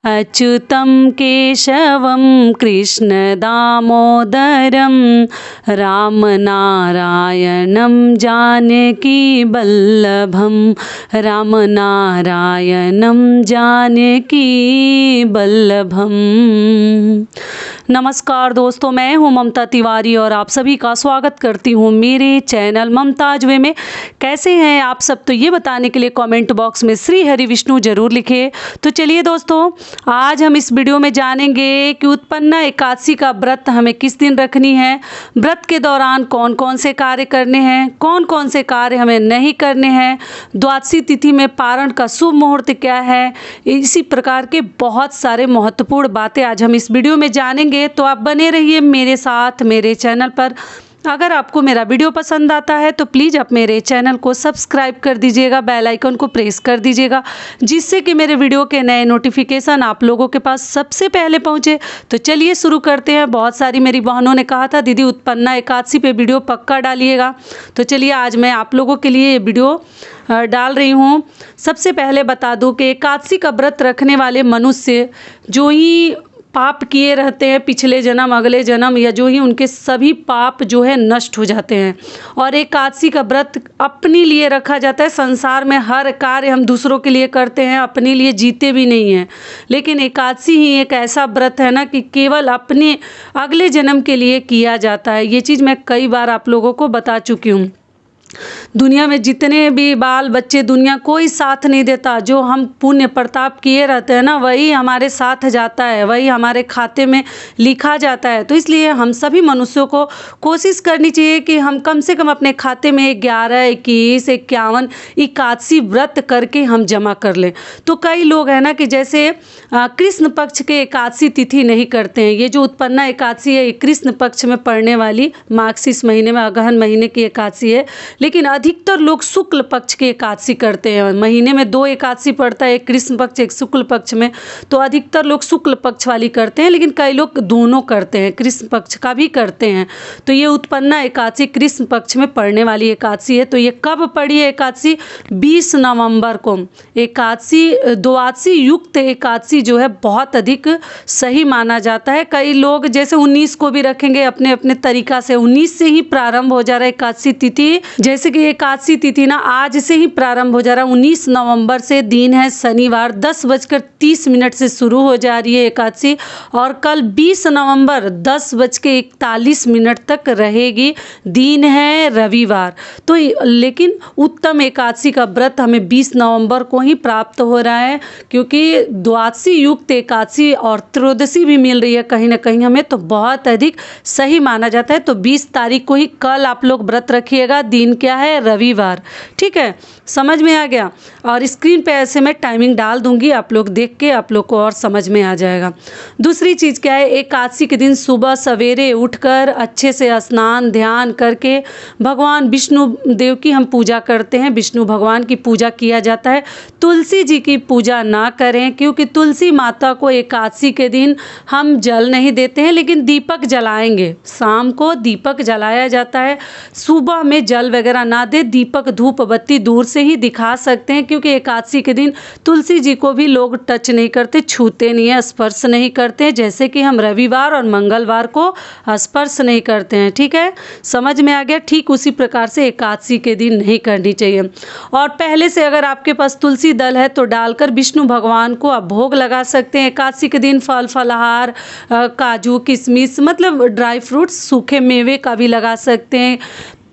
अच्युतं केशवं कृष्णदामोदरं रामनारायणं जानकीवल्लभं रामनारायणं जानकीवल्लभं। नमस्कार दोस्तों, मैं हूं ममता तिवारी और आप सभी का स्वागत करती हूं मेरे चैनल ममताज वे में। कैसे हैं आप सब, तो ये बताने के लिए कमेंट बॉक्स में श्री हरि विष्णु जरूर लिखिए। तो चलिए दोस्तों, आज हम इस वीडियो में जानेंगे कि उत्पन्ना एकादशी का व्रत हमें किस दिन रखनी है, व्रत के दौरान कौन कौन से कार्य करने हैं, कौन कौन से कार्य हमें नहीं करने हैं, द्वादशी तिथि में पारण का शुभ मुहूर्त क्या है, इसी प्रकार के बहुत सारे महत्वपूर्ण बातें आज हम इस वीडियो में जानेंगे। तो आप बने रहिए मेरे साथ मेरे चैनल पर। अगर आपको मेरा वीडियो पसंद आता है तो प्लीज़ आप मेरे चैनल को सब्सक्राइब कर दीजिएगा, बेल आइकन को प्रेस कर दीजिएगा, जिससे कि मेरे वीडियो के नए नोटिफिकेशन आप लोगों के पास सबसे पहले पहुंचे। तो चलिए शुरू करते हैं। बहुत सारी मेरी बहनों ने कहा था दीदी उत्पन्ना एकादशी पे वीडियो पक्का डालिएगा, तो चलिए आज मैं आप लोगों के लिए ये वीडियो डाल रही हूँ। सबसे पहले बता दूँ कि एकादशी का व्रत रखने वाले मनुष्य जो ही पाप किए रहते हैं पिछले जन्म अगले जन्म, या जो ही उनके सभी पाप जो है नष्ट हो जाते हैं। और एकादशी का व्रत अपने लिए रखा जाता है। संसार में हर कार्य हम दूसरों के लिए करते हैं, अपने लिए जीते भी नहीं हैं, लेकिन एकादशी ही एक ऐसा व्रत है ना कि केवल अपने अगले जन्म के लिए किया जाता है। ये चीज़ मैं कई बार आप लोगों को बता चुकी हूँ। दुनिया में जितने भी बाल बच्चे, दुनिया कोई साथ नहीं देता। जो हम पुण्य प्रताप किए रहते हैं ना, वही हमारे साथ जाता है, वही हमारे खाते में लिखा जाता है। तो इसलिए हम सभी मनुष्यों को कोशिश करनी चाहिए कि हम कम से कम अपने खाते में 11, 21, 51 एकादशी व्रत करके हम जमा कर लें। तो कई लोग हैं ना कि जैसे कृष्ण पक्ष के एकादशी तिथि नहीं करते हैं। ये जो उत्पन्ना एकादशी है, ये कृष्ण पक्ष में पड़ने वाली मार्गशीर्ष महीने में अगहन महीने की एकादशी है, लेकिन अधिकतर लोग शुक्ल पक्ष की एकादशी करते हैं। महीने में 2 एकादशी पड़ता है, एक कृष्ण पक्ष एक शुक्ल पक्ष में, तो अधिकतर लोग शुक्ल पक्ष वाली करते हैं, लेकिन कई लोग दोनों करते हैं, कृष्ण पक्ष का भी करते हैं। तो ये उत्पन्ना एकादशी कृष्ण पक्ष में पड़ने वाली एकादशी है। तो ये कब पड़ी है एकादशी? 20 नवंबर को। एकादशी द्वादशी युक्त एकादशी जो है बहुत अधिक सही माना जाता है। कई लोग जैसे 19 को भी रखेंगे अपने अपने तरीका से। 19 से ही प्रारंभ हो जा रहा है एकादशी तिथि। जैसे कि एकादशी तिथि ना आज से ही प्रारंभ हो जा रहा है। 19 नवंबर से दिन है शनिवार, 10:30 से शुरू हो जा रही है एकादशी, और कल 20 नवंबर 10:41 तक रहेगी। दिन है रविवार। तो लेकिन उत्तम एकादशी का व्रत हमें 20 नवंबर को ही प्राप्त हो रहा है, क्योंकि द्वादशी युक्त एकादशी और त्रयोदशी भी मिल रही है कहीं ना कहीं हमें, तो बहुत अधिक सही माना जाता है। तो 20 तारीख को ही कल आप लोग व्रत रखिएगा। दिन क्या है? रविवार। ठीक है, समझ में आ गया। और स्क्रीन पे ऐसे मैं टाइमिंग डाल दूंगी, आप लोग देख के आप लोग को और समझ में आ जाएगा। दूसरी चीज़ क्या है, एकादशी के दिन सुबह सवेरे उठकर अच्छे से स्नान ध्यान करके भगवान विष्णु देव की हम पूजा करते हैं। विष्णु भगवान की पूजा किया जाता है। तुलसी जी की पूजा ना करें, क्योंकि तुलसी माता को एकादशी के दिन हम जल नहीं देते हैं, लेकिन दीपक जलाएंगे। शाम को दीपक जलाया जाता है, सुबह में जल वगैरह ना दे, दीपक धूप बत्ती दूर से ही दिखा सकते हैं, क्योंकि एकादशी के दिन तुलसी जी को भी लोग टच नहीं करते, छूते नहीं है, स्पर्श नहीं करते हैं, जैसे कि हम रविवार और मंगलवार को स्पर्श नहीं करते हैं। ठीक है, समझ में आ गया। ठीक उसी प्रकार से एकादशी के दिन नहीं करनी चाहिए। और पहले से अगर आपके पास तुलसी दल है तो डालकर विष्णु भगवान को आप भोग लगा सकते हैं। एकादशी के दिन फल फलहार, काजू किशमिश, मतलब ड्राई फ्रूट्स, सूखे मेवे का भी लगा सकते हैं,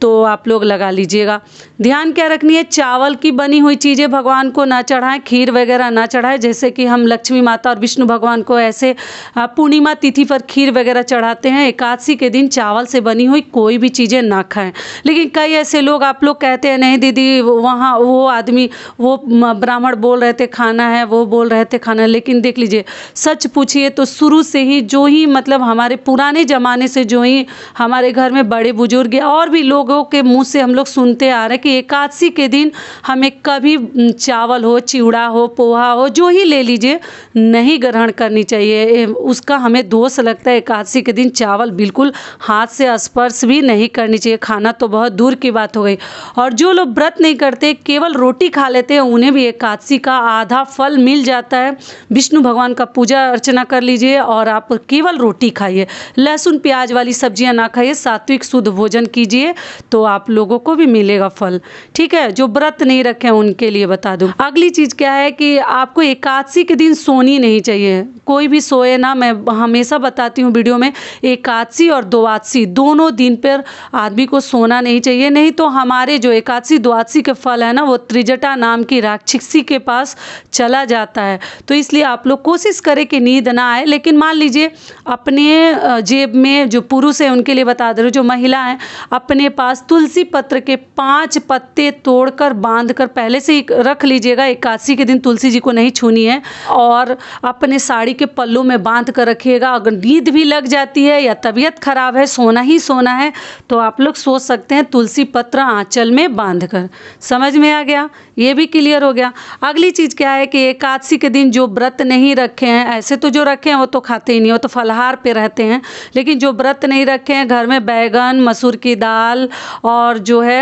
तो आप लोग लगा लीजिएगा। ध्यान क्या रखनी है, चावल की बनी हुई चीज़ें भगवान को ना चढ़ाएं, खीर वगैरह ना चढ़ाएं। जैसे कि हम लक्ष्मी माता और विष्णु भगवान को ऐसे पूर्णिमा तिथि पर खीर वगैरह चढ़ाते हैं, एकादशी के दिन चावल से बनी हुई कोई भी चीज़ें ना खाएं। लेकिन कई ऐसे लोग, आप लोग कहते हैं नहीं दीदी वहाँ वो आदमी, वो ब्राह्मण बोल रहे थे खाना है, वो बोल रहे थे खाना है, लेकिन देख लीजिए, सच पूछिए तो शुरू से ही जो ही मतलब हमारे पुराने ज़माने से जो ही हमारे घर में बड़े बुजुर्ग और भी लोगों के मुँह से हम लोग सुनते आ रहे हैं कि कि एकादशी के दिन हमें कभी चावल हो, चिवड़ा हो, पोहा हो, जो ही ले लीजिए, नहीं ग्रहण करनी चाहिए। उसका हमें दोष लगता है। एकादशी के दिन चावल बिल्कुल हाथ से स्पर्श भी नहीं करनी चाहिए। खाना तो बहुत दूर की बात हो गई। और जो लोग व्रत नहीं करते, केवल रोटी खा लेते हैं, उन्हें भी एकादशी का आधा फल मिल जाता है। विष्णु भगवान का पूजा अर्चना कर लीजिए और आप केवल रोटी खाइए, लहसुन प्याज वाली सब्जियां ना खाइए, सात्विक शुद्ध भोजन कीजिए, तो आप लोगों को भी मिलेगा फल। ठीक है, जो व्रत नहीं रखे हैं उनके लिए बता दूं। अगली चीज क्या है कि आपको एकादशी के दिन सोनी नहीं चाहिए। कोई भी सोए ना, मैं हमेशा बताती हूँ वीडियो में, एकादशी और द्वादशी दोनों दिन पर आदमी को सोना नहीं चाहिए। नहीं तो हमारे जो एकादशी द्वादशी के फल है ना, वो त्रिजटा नाम की राक्षसी के पास चला जाता है। तो इसलिए आप लोग कोशिश करें कि नींद ना आए। लेकिन मान लीजिए अपने जेब में, जो पुरुष है उनके लिए बता दे रहे हो, जो महिला है अपने पास तुलसी पत्र के 5 पत्ते तोड़कर बांध कर पहले से ही रख लीजिएगा। एकादशी के दिन तुलसी जी को नहीं छूनी है। और अपने साड़ी के पल्लू में बांध कर रखिएगा। अगर नींद भी लग जाती है या तबीयत खराब है, सोना ही सोना है, तो आप लोग सोच सकते हैं तुलसी पत्र आंचल में बांध कर। समझ में आ गया? ये भी क्लियर हो गया। अगली चीज़ क्या है कि एकादशी के दिन जो व्रत नहीं रखे हैं, ऐसे तो जो रखे हैं वो तो खाते ही नहीं, वो तो फलाहार पे रहते हैं। लेकिन जो व्रत नहीं रखे हैं, घर में बैगन, मसूर की दाल और जो है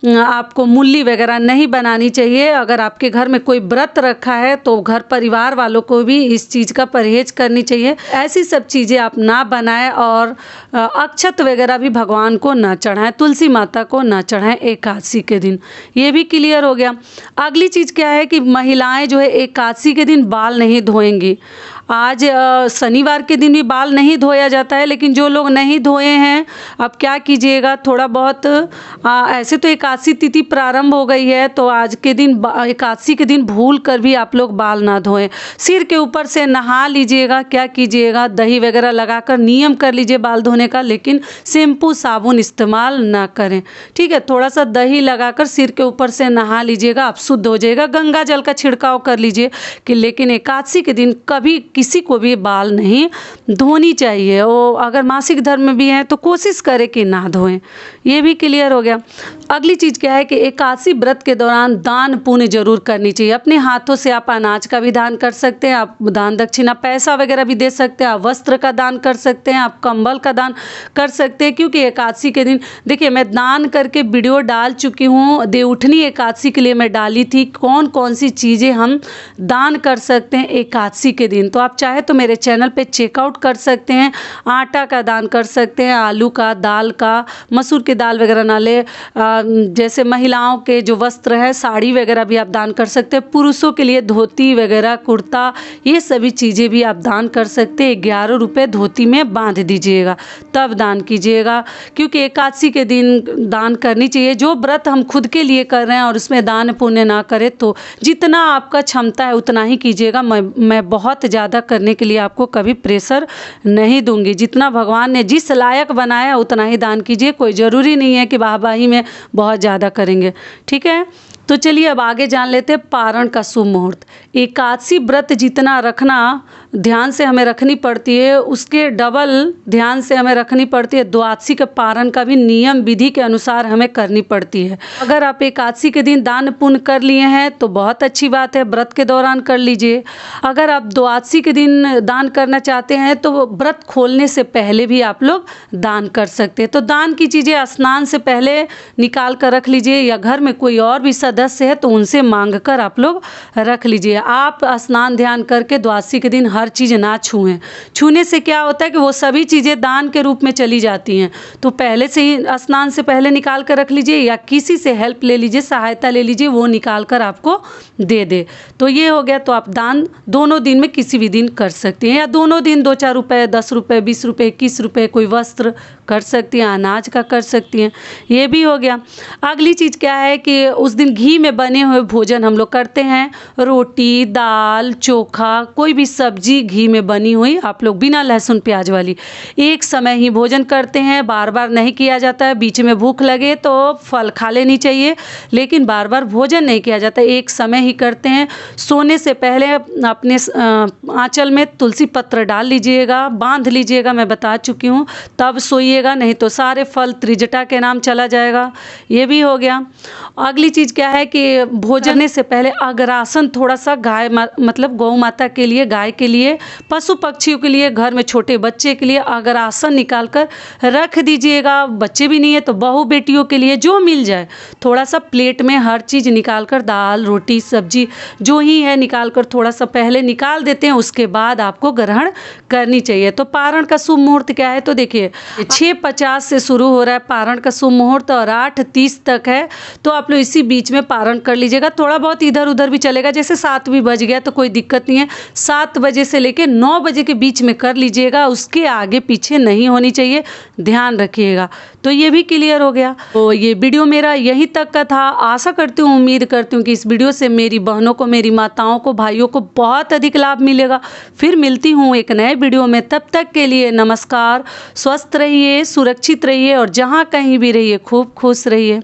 आपको मूली वगैरह नहीं बनानी चाहिए। अगर आपके घर में कोई व्रत रखा है तो घर परिवार वालों को भी इस चीज़ का परहेज करनी चाहिए। ऐसी सब चीज़ें आप ना बनाएं और अक्षत वगैरह भी भगवान को ना चढ़ाएं, तुलसी माता को ना चढ़ाएं एकादशी के दिन। ये भी क्लियर हो गया। अगली चीज़ क्या है कि महिलाएं जो है एकादशी के दिन बाल नहीं धोएंगी। आज शनिवार के दिन भी बाल नहीं धोया जाता है, लेकिन जो लोग नहीं धोए हैं, अब क्या कीजिएगा, थोड़ा बहुत ऐसे तो एकादशी तिथि प्रारंभ हो गई है, तो आज के दिन एकादशी के दिन भूल कर भी आप लोग बाल ना धोएं। सिर के ऊपर से नहा लीजिएगा। क्या कीजिएगा, दही वगैरह लगाकर नियम कर लीजिए बाल धोने का, लेकिन शैम्पू साबुन इस्तेमाल ना करें। ठीक है, थोड़ा सा दही लगाकर सिर के ऊपर से नहा लीजिएगा, आप शुद्ध हो जाएगा। गंगा जल का छिड़काव कर लीजिए कि, लेकिन एकादशी के दिन कभी किसी को भी बाल नहीं धोनी चाहिए। वो अगर मासिक धर्म में भी हैं तो कोशिश करें कि ना धोएं। ये भी क्लियर हो गया। अगली चीज़ क्या है कि एकादशी व्रत के दौरान दान पुण्य जरूर करनी चाहिए। अपने हाथों से आप अनाज का भी दान कर सकते हैं, आप दान दक्षिणा पैसा वगैरह भी दे सकते हैं, आप वस्त्र का दान कर सकते हैं, आप कंबल का दान कर सकते हैं। क्योंकि एकादशी के दिन देखिए, मैं दान करके वीडियो डाल चुकी हूँ। देवउठनी एकादशी के लिए मैं डाली थी, कौन कौन सी चीज़ें हम दान कर सकते हैं एकादशी के दिन। तो आप चाहे तो मेरे चैनल पे चेकआउट कर सकते हैं। आटा का दान कर सकते हैं, आलू का, दाल का, मसूर की दाल वगैरह ना ले, जैसे महिलाओं के जो वस्त्र है, साड़ी वगैरह भी आप दान कर सकते हैं। पुरुषों के लिए धोती वगैरह, कुर्ता, ये सभी चीज़ें भी आप दान कर सकते हैं। 11 रुपये धोती में बांध दीजिएगा, तब दान कीजिएगा। क्योंकि एकादशी के दिन दान करनी चाहिए। जो व्रत हम खुद के लिए कर रहे हैं और उसमें दान पुण्य ना करें, तो जितना आपका क्षमता है उतना ही कीजिएगा। मैं बहुत ज़्यादा करने के लिए आपको कभी प्रेशर नहीं दूंगी। जितना भगवान ने जिस लायक बनाया उतना ही दान कीजिए। कोई ज़रूरी नहीं है कि वाहवाही में बहुत ज़्यादा करेंगे। ठीक है, तो चलिए अब आगे जान लेते हैं पारण का शुभ मुहूर्त। एकादशी व्रत जितना रखना ध्यान से हमें रखनी पड़ती है, उसके डबल ध्यान से हमें रखनी पड़ती है द्वादशी के पारण का भी नियम विधि के अनुसार हमें करनी पड़ती है। अगर आप एकादशी के दिन दान पुण्य कर लिए हैं तो बहुत अच्छी बात है, व्रत के दौरान कर लीजिए। अगर आप द्वादशी के दिन दान करना चाहते हैं तो व्रत खोलने से पहले भी आप लोग दान कर सकते हैं। तो दान की चीज़ें स्नान से पहले निकाल कर रख लीजिए, या घर में कोई और भी सदस्य है तो उनसे मांग कर आप लोग रख लीजिए। आप स्नान ध्यान करके द्वादशी के दिन हर चीज़ ना छुएं। छूने से क्या होता है कि वो सभी चीज़ें दान के रूप में चली जाती हैं। तो पहले से ही स्नान से पहले निकाल कर रख लीजिए, या किसी से हेल्प ले लीजिए, सहायता ले लीजिए, वो निकाल कर आपको दे दे। तो ये हो गया। तो आप दान दोनों दिन में किसी भी दिन कर सकती हैं, या दोनों दिन 2-4 रुपये, 10 रुपये, 20 रुपये, 21 रुपये, कोई वस्त्र कर सकती हैं, अनाज का कर सकती हैं। ये भी हो गया। अगली चीज़ क्या है कि उस दिन घी में बने हुए भोजन हम लोग करते हैं। रोटी, दाल, चोखा, कोई भी सब्जी घी में बनी हुई आप लोग बिना लहसुन प्याज वाली एक समय ही भोजन करते हैं। बार बार नहीं किया जाता है। बीच में भूख लगे तो फल खा लेनी चाहिए, लेकिन बार बार भोजन नहीं किया जाता, एक समय ही करते हैं। सोने से पहले अपने आंचल में तुलसी पत्र डाल लीजिएगा, बांध लीजिएगा, मैं बता चुकी हूँ, तब सोइएगा, नहीं तो सारे फल त्रिजटा के नाम चला जाएगा। ये भी हो गया। अगली चीज़ क्या है कि भोजन से पहले अग्रासन थोड़ा सा गाय मतलब गौ माता के लिए, गाय के लिए, पशु पक्षियों के लिए, घर में छोटे बच्चे के लिए अग्रासन निकाल कर रख दीजिएगा। बच्चे भी नहीं है तो बहू बेटियों के लिए जो मिल जाए थोड़ा सा प्लेट में हर चीज़ निकाल कर, दाल, रोटी, सब्जी जो ही है निकाल कर थोड़ा सा पहले निकाल देते हैं, उसके बाद आपको ग्रहण करनी चाहिए। तो पारण का शुभ मुहूर्त क्या है, तो देखिए 6:50 से शुरू हो रहा है पारण का शुभ मुहूर्त और 8:30 तक है। तो आप लोग इसी बीच में पारण कर लीजिएगा। थोड़ा बहुत इधर उधर भी चलेगा, जैसे 7 भी बज गया तो कोई दिक्कत नहीं है। 7 बजे से लेकर 9 बजे के बीच में कर लीजिएगा, उसके आगे पीछे नहीं होनी चाहिए, ध्यान रखिएगा। तो ये भी क्लियर हो गया। तो ये वीडियो मेरा यहीं तक का था। आशा करती हूँ, उम्मीद करती हूँ कि इस वीडियो से मेरी बहनों को, मेरी माताओं को, भाइयों को बहुत अधिक लाभ मिलेगा। फिर मिलती हूँ एक नए वीडियो में, तब तक के लिए नमस्कार। स्वस्थ रहिए, सुरक्षित रहिए और जहाँ कहीं भी रहिए खूब खुश रहिए।